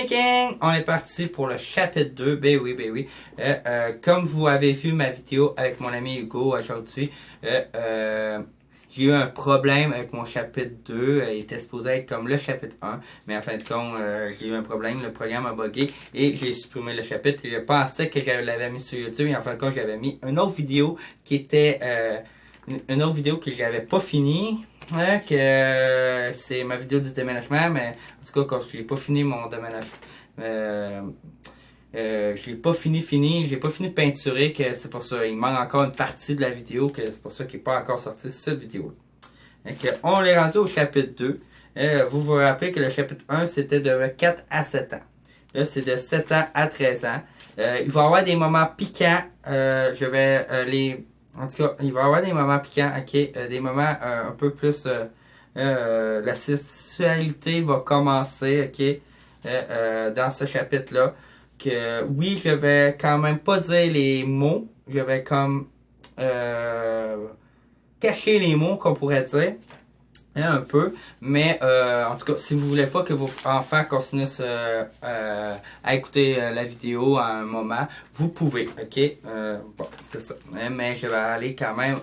gang! On est parti pour le chapitre 2. Ben oui, ben oui. Comme vous avez vu ma vidéo avec mon ami Hugo aujourd'hui, j'ai eu un problème avec mon chapitre 2. Il était supposé être comme le chapitre 1. Mais en fin de compte, j'ai eu un problème. Le programme a bugué et j'ai supprimé le chapitre. Je pensais que je l'avais mis sur YouTube et en fin de compte, j'avais mis une autre vidéo qui était une autre vidéo que j'avais pas fini. Que c'est ma vidéo du déménagement, mais en tout cas, quand je n'ai pas fini mon déménagement, j'ai pas fini j'ai pas fini de peinturer, que c'est pour ça, il manque encore une partie de la vidéo, que c'est pour ça qu'il n'est pas encore sorti cette vidéo. On est rendu au chapitre 2. Vous vous rappelez que le chapitre 1, c'était de 4 à 7 ans. Là, c'est de 7 ans à 13 ans. Il va y avoir des moments piquants. Je vais En tout cas, il va y avoir des moments piquants, ok? Des moments un peu plus... la sexualité va commencer, ok? Dans ce chapitre-là. Que oui, je vais quand même pas dire les mots. Je vais comme cacher les mots, qu'on pourrait dire. Un peu, mais en tout cas, si vous voulez pas que vos enfants continuent à écouter la vidéo à un moment, vous pouvez, ok? Bon, c'est ça. Mais je vais aller quand même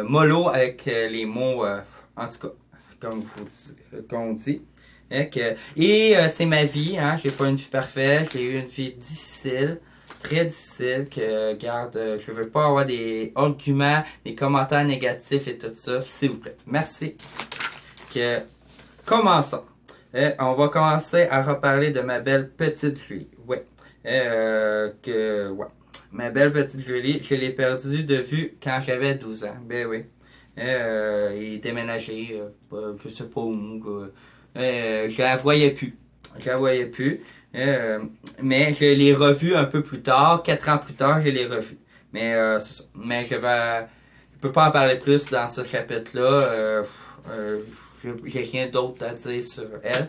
mollo avec les mots, en tout cas, comme on dit. Et c'est ma vie, hein? J'ai pas une vie parfaite, j'ai eu une vie difficile. Très difficile, que garde, je veux pas avoir des arguments, des commentaires négatifs et tout ça, s'il vous plaît. Merci. Commençons. On va commencer à reparler de ma belle petite Julie. Ouais. Ouais. Ma belle petite Julie, je l'ai perdue de vue quand j'avais 12 ans. Ben oui. Il est déménagé, je sais pas où. Je la voyais plus. Je la voyais plus. Mais je l'ai revu un peu plus tard, 4 ans plus tard, je l'ai revu. Mais c'est ça. Mais je peux pas en parler plus dans ce chapitre-là. J'ai rien d'autre à dire sur elle.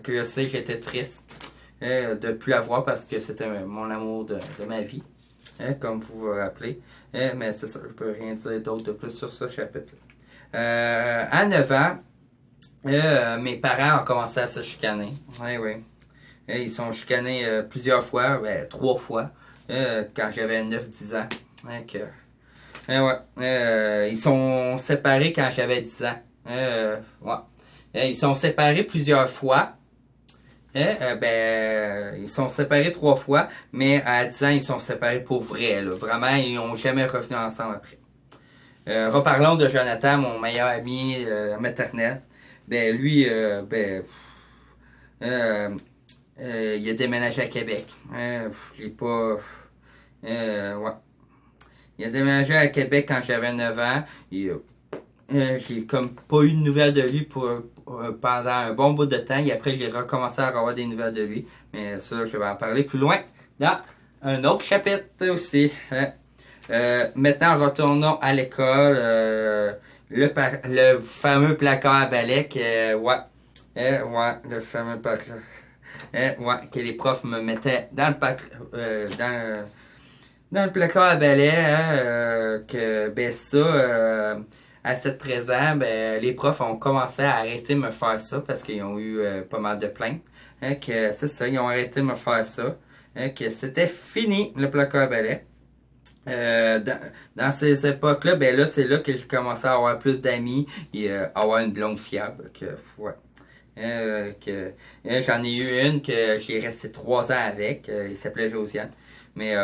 Que je sais, j'étais triste de plus la voir parce que c'était mon amour de ma vie. Comme vous vous rappelez. Mais c'est ça, je peux rien dire d'autre de plus sur ce chapitre-là. À 9 ans, mes parents ont commencé à se chicaner. Oui, oui. Ils sont chicanés plusieurs fois, 3 fois, quand j'avais 9-10 ans. Ils sont séparés quand j'avais 10 ans. Ils sont séparés plusieurs fois. Ils sont séparés 3 fois, mais à 10 ans, ils sont séparés pour vrai. Là. Vraiment, ils n'ont jamais revenu ensemble après. Reparlons de Jonathan, mon meilleur ami maternel. Lui, il a déménagé à Québec. J'ai pas... ouais. Il a déménagé à Québec quand j'avais 9 ans. J'ai comme pas eu de nouvelles de lui pendant un bon bout de temps. Et après, j'ai recommencé à avoir des nouvelles de lui. Mais ça, je vais en parler plus loin dans un autre chapitre aussi. Maintenant, retournons à l'école. Le fameux placard à balai le fameux placard. Que les profs me mettaient dans le placard à balai, à 7-13 ans, les profs ont commencé à arrêter de me faire ça parce qu'ils ont eu pas mal de plaintes. Que c'est ça, ils ont arrêté de me faire ça. Que c'était fini, le placard à balai. Dans ces époques-là, là, c'est là que j'ai commencé à avoir plus d'amis et avoir une blonde fiable. J'en ai eu une que j'ai resté 3 ans avec. Il s'appelait Josiane. Mais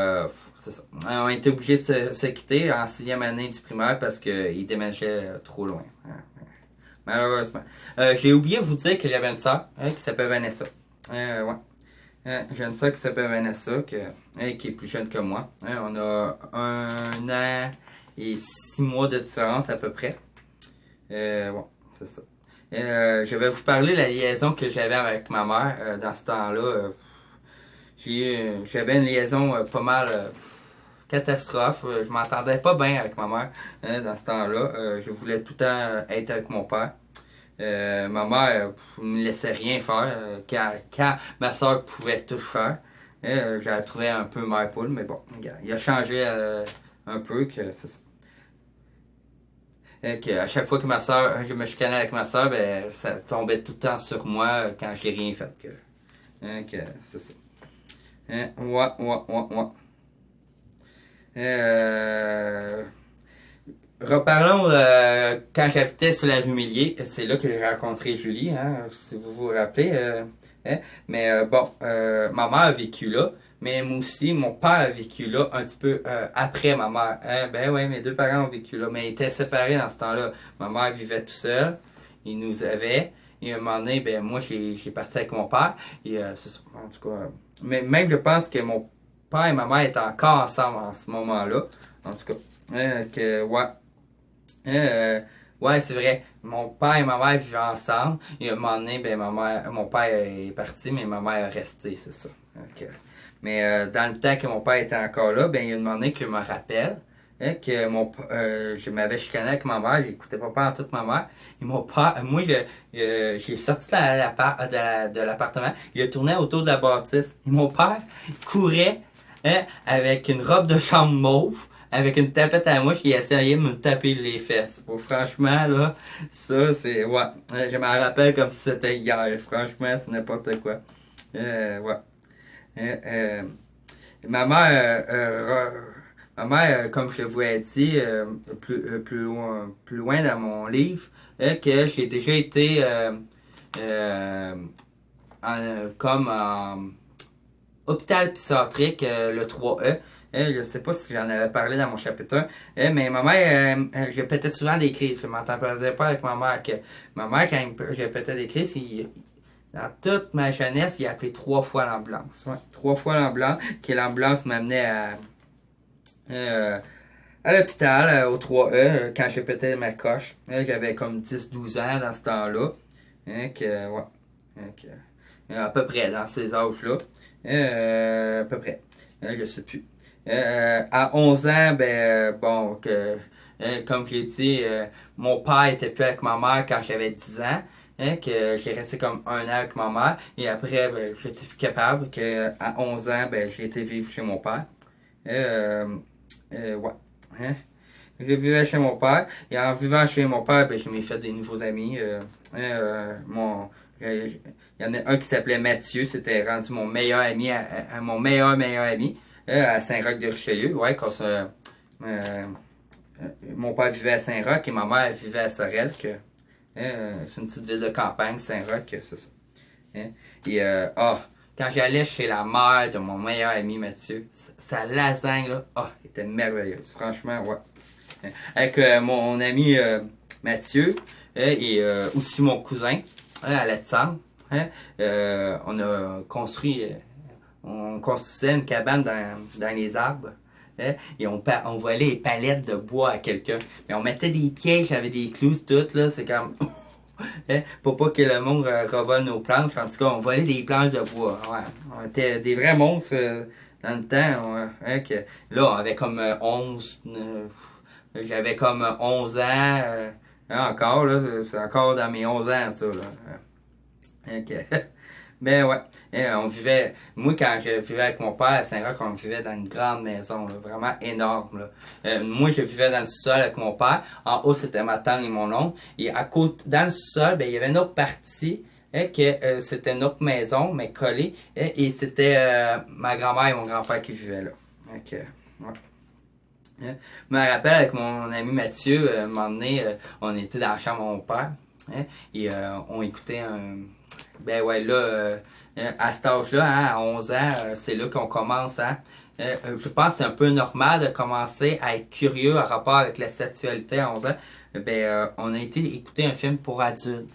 c'est ça. On a été obligés de se quitter en 6e année du primaire parce qu'il déménageait trop loin. Malheureusement. J'ai oublié de vous dire que j'avais une sœur qui s'appelle Vanessa. J'ai une sœur qui s'appelle Vanessa qui est plus jeune que moi. On a 1 an et 6 mois de différence à peu près. C'est ça. Je vais vous parler de la liaison que j'avais avec ma mère dans ce temps-là. J'avais une liaison pas mal catastrophe. Je m'entendais pas bien avec ma mère dans ce temps-là. Je voulais tout le temps être avec mon père. Ma mère me laissait rien faire quand ma soeur pouvait tout faire. Je la trouvais un peu mère poule, mais bon, il a changé un peu que c'est ça. Que à chaque fois que ma soeur, je me chicanais avec ma soeur, ben, ça tombait tout le temps sur moi quand j'ai rien fait. Que c'est ça. Ouais. Euh, Reparlons quand j'habitais sur la rue Millier. C'est là que j'ai rencontré Julie, hein, si vous vous rappelez. Hein. Mais bon, ma mère a vécu là. Mais moi aussi, mon père a vécu là un petit peu après ma mère. Hein. Ben ouais, mes deux parents ont vécu là. Mais ils étaient séparés dans ce temps-là. Ma mère vivait tout seul. Ils nous avaient. Et à un moment donné, ben moi, j'ai parti avec mon père. Et c'est ça, en tout cas. Mais même, je pense que mon père et ma mère étaient encore ensemble en ce moment-là. En tout cas. Ouais. Euh, ouais, c'est vrai. Mon père et ma mère vivaient ensemble. Et à un moment donné, ben, mon père est parti, mais ma mère est restée, c'est ça. Ok. Mais dans le temps que mon père était encore là, ben, il y a un moment donné que je me rappelle que je m'avais chicané avec ma mère, j'écoutais pas en toute ma mère. Et mon père, moi, j'ai sorti de l'appartement, il tournait autour de la bâtisse. Et mon père courait avec une robe de chambre mauve avec une tapette à mouche, il essayait de me taper les fesses. Bon, franchement, là, ça, c'est... Ouais. Je m'en rappelle comme si c'était hier. Franchement, c'est n'importe quoi. Ouais. Euh, euh, ma mère, ma mère, comme je vous ai dit, plus loin dans mon livre, que j'ai déjà été euh, comme en hôpital psychiatrique, le 3E. Je sais pas si j'en avais parlé dans mon chapitre 1, mais ma mère, je pétais souvent des crises. Je m'entendais pas avec ma mère. Ma mère, quand je pétais des crises, dans toute ma jeunesse, il a appelé 3 fois l'ambulance. Ouais, 3 fois l'ambulance, que l'ambulance m'amenait euh, à l'hôpital, au 3E, quand je pétais ma coche. J'avais comme 10 12 ans dans ce temps-là. Ouais. À peu près, dans ces âges-là. À peu près. Je sais plus. À 11 ans, ben, bon, comme j'ai dit, mon père était plus avec ma mère quand j'avais 10 ans. Que j'ai resté comme 1 an avec ma mère. Et après, ben, j'étais plus capable. À 11 ans, ben, j'ai été vivre chez mon père. Ouais. Hein? Je vivais chez mon père. Et en vivant chez mon père, ben, je m'ai fait des nouveaux amis. Il y en a un qui s'appelait Mathieu. C'était rendu mon meilleur ami, mon meilleur ami. À Saint-Roch-de-Richelieu. Ouais, mon père vivait à Saint-Roch et ma mère vivait à Sorel. C'est une petite ville de campagne, Saint-Roch, c'est ça. Hein? Et quand j'allais chez la mère de mon meilleur ami Mathieu, sa lasagne, là, était merveilleuse. Franchement, ouais. Avec mon ami Mathieu et aussi mon cousin, Alexandre, on construisait une cabane dans les arbres. Et on volait les palettes de bois à quelqu'un. Mais on mettait des pièges avec des clous, tout, là. C'est comme... pour pas que le monde revole nos planches. En tout cas, on volait des planches de bois. Ouais. On était des vrais monstres dans le temps. Ouais. Là, on avait comme 11... j'avais comme 11 ans. Encore, là. C'est encore dans mes 11 ans, ça, là. Ben ouais. On vivait. Moi, quand je vivais avec mon père à Saint-Roch, on vivait dans une grande maison, là, vraiment énorme. Là. Moi, je vivais dans le sous-sol avec mon père. En haut, c'était ma tante et mon oncle. Et à côté, dans le sous-sol, ben, il y avait une autre partie. Que c'était notre maison, mais collée. Et c'était ma grand-mère et mon grand-père qui vivaient là. Ouais. Je me rappelle avec mon ami Mathieu, un moment donné, on était dans la chambre de mon père. Et on écoutait un. Ben ouais, là, à cet âge-là, hein, à 11 ans, c'est là qu'on commence, hein. Je pense que c'est un peu normal de commencer à être curieux en rapport avec la sexualité à 11 ans. On a été écouter un film pour adultes.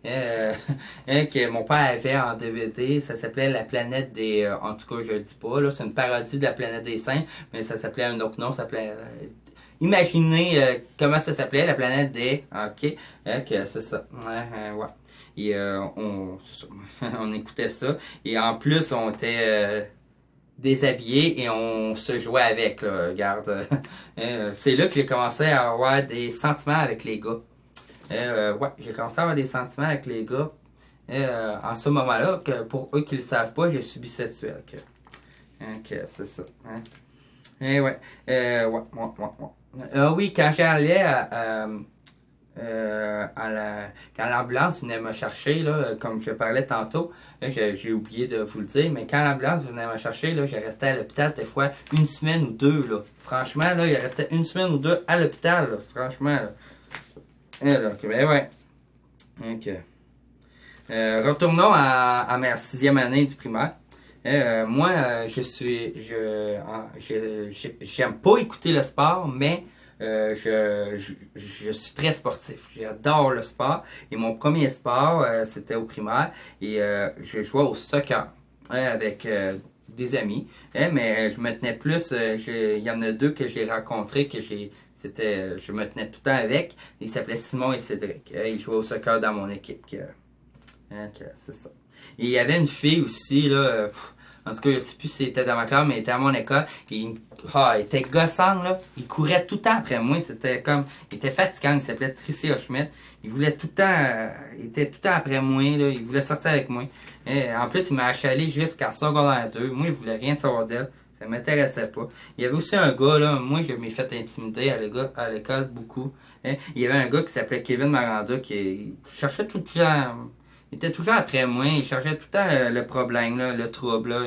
Que mon père avait en DVD, ça s'appelait La planète des... en tout cas, je le dis pas, là, c'est une parodie de La planète des singes, mais ça s'appelait un autre nom, ça s'appelait... imaginez comment ça s'appelait, La planète des... Ok, que c'est ça. Ouais. Et c'est ça. On écoutait ça. Et en plus, on était déshabillés et on se jouait avec, là, regarde. C'est là que j'ai commencé à avoir des sentiments avec les gars. Ouais, j'ai commencé à avoir des sentiments avec les gars. En ce moment-là, que pour eux qui le savent pas, je suis bisexuel. C'est ça. Hein. Ouais. Oui, quand j'allais quand l'ambulance venait me chercher, là, comme je parlais tantôt, là, j'ai oublié de vous le dire, mais quand l'ambulance venait me chercher, là, je restais à l'hôpital des fois une semaine ou deux, là. Franchement, là, il restait une semaine ou deux à l'hôpital, là, franchement, là. Donc, ben ouais. Ok. Retournons à ma 6e année du primaire. Moi, j'aime pas écouter le sport, mais je suis très sportif. J'adore le sport. Et mon premier sport, c'était au primaire. Et je jouais au soccer avec des amis. Mais je me tenais plus. Il y en a deux que j'ai rencontrés je me tenais tout le temps avec. Ils s'appelaient Simon et Cédric. Ils jouaient au soccer dans mon équipe. C'est ça. Et il y avait une fille aussi, là. En tout cas, je sais plus si elle était dans ma classe, mais elle était à mon école. Et, elle était gossante, là. Il courait tout le temps après moi. Il était fatigant. Il s'appelait Tricia Schmidt. Il voulait tout le temps, il était tout le temps après moi, là. Il voulait sortir avec moi. Et, en plus, il m'a achalé jusqu'à secondaire 2. Moi, il voulait rien savoir d'elle. Ça m'intéressait pas. Il y avait aussi un gars, là. Moi, je m'ai fait intimider à l'école beaucoup. Il y avait un gars qui s'appelait Kevin Maranda qui cherchait tout le temps. Il était toujours après moi, il cherchait tout le temps le problème, là, le trouble, là.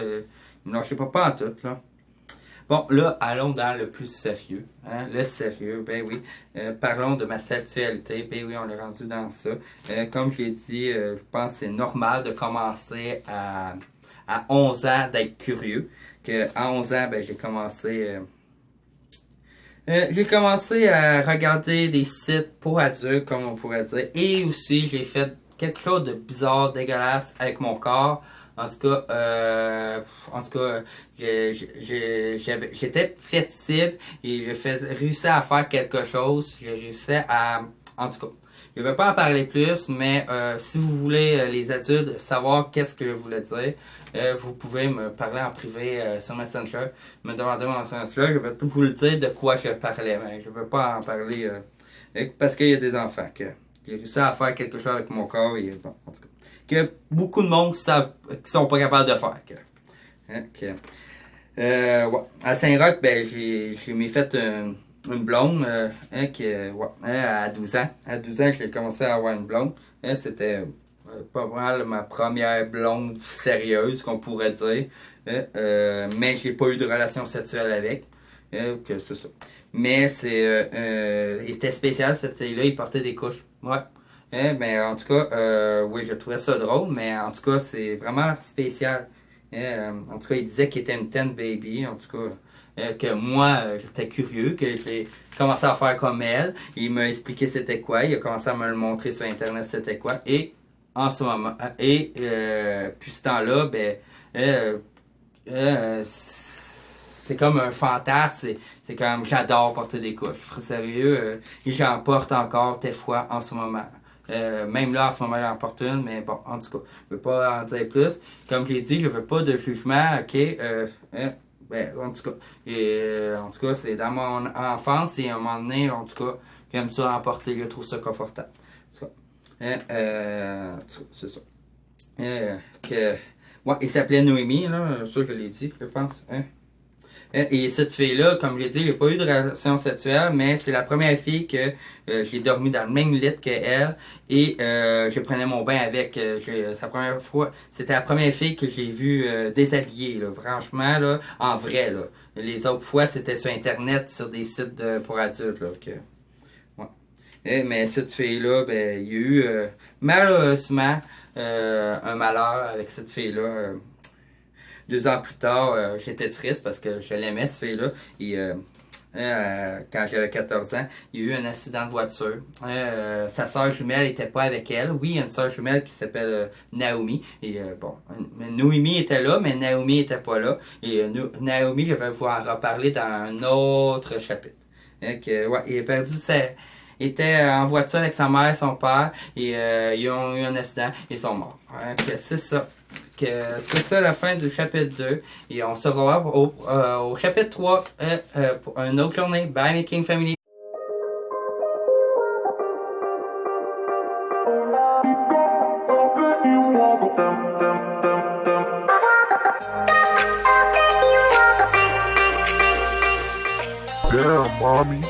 Il me lâchait pas en tout, là. Bon, là, allons dans le plus sérieux. Hein? Le sérieux, ben oui. Parlons de ma sexualité. Ben oui, on est rendu dans ça. Comme j'ai dit, je pense que c'est normal de commencer à 11 ans d'être curieux. À 11 ans, ben j'ai commencé à regarder des sites pour adultes, comme on pourrait dire. Et aussi, j'ai fait quelque chose de bizarre, dégueulasse avec mon corps. En tout cas, j'étais flexible et réussi à faire quelque chose. J'ai réussi à, en tout cas, je ne vais pas en parler plus, mais si vous voulez, les adultes, savoir qu'est-ce que je voulais dire, vous pouvez me parler en privé sur Messenger, me demander mon Messenger, je vais tout vous le dire de quoi je parlais, mais je ne vais pas en parler parce qu'il y a des enfants que j'ai réussi à faire quelque chose avec mon corps et bon, en tout cas, que beaucoup de monde savent qui sont pas capables de faire. Ouais. À Saint-Roch, ben j'ai fait une blonde à 12 ans. À 12 ans, j'ai commencé à avoir une blonde. C'était pas mal ma première blonde sérieuse, qu'on pourrait dire. Mais j'ai pas eu de relation sexuelle avec. Que c'est ça. Mais il était spécial, cette fille-là, il portait des couches. Ouais. Ben, en tout cas, oui, je trouvais ça drôle, mais en tout cas, c'est vraiment spécial. En tout cas, il disait qu'il était une ten baby, en tout cas, que moi, j'étais curieux, que j'ai commencé à faire comme elle. Il m'a expliqué c'était quoi, il a commencé à me le montrer sur Internet c'était quoi, et en ce moment, puis ce temps-là, ben, c'est comme un fantasme, c'est comme j'adore porter des couches, sérieux, et j'en porte encore des fois en ce moment. Même là, en ce moment, j'en porte une, mais bon, en tout cas, je veux pas en dire plus. Comme je l'ai dit, je veux pas de jugement, ok? Ben, en tout cas, c'est dans mon enfance et à un moment donné, en tout cas, j'aime ça en porter, je trouve ça confortable. En tout cas, c'est ça. Ouais, il s'appelait Noémie, là, ça je l'ai dit, je pense. Et cette fille-là, comme je l'ai dit, j'ai pas eu de relation sexuelle, mais c'est la première fille que j'ai dormi dans le même lit qu'elle et je prenais mon bain avec. C'était la première fille que j'ai vue déshabillée, là, franchement, là, en vrai, là. Les autres fois, c'était sur Internet, sur des sites pour adultes, là. Ouais. Mais cette fille-là, ben, il y a eu malheureusement un malheur avec cette fille-là. 2 ans plus tard, j'étais triste parce que je l'aimais, cette fille-là. Et quand j'avais 14 ans, il y a eu un accident de voiture. Sa sœur jumelle était pas avec elle. Oui, il y a une sœur jumelle qui s'appelle Naomi. Et bon, Noémie était là, mais Naomi était pas là. Et Naomi, je vais vous en reparler dans un autre chapitre. Ouais, il a perdu il était en voiture avec sa mère et son père. Et ils ont eu un accident et ils sont morts. C'est ça. C'est ça la fin du chapitre 2 et on se revoit au chapitre 3 pour une autre journée. Bye Making Family. Damn, mommy.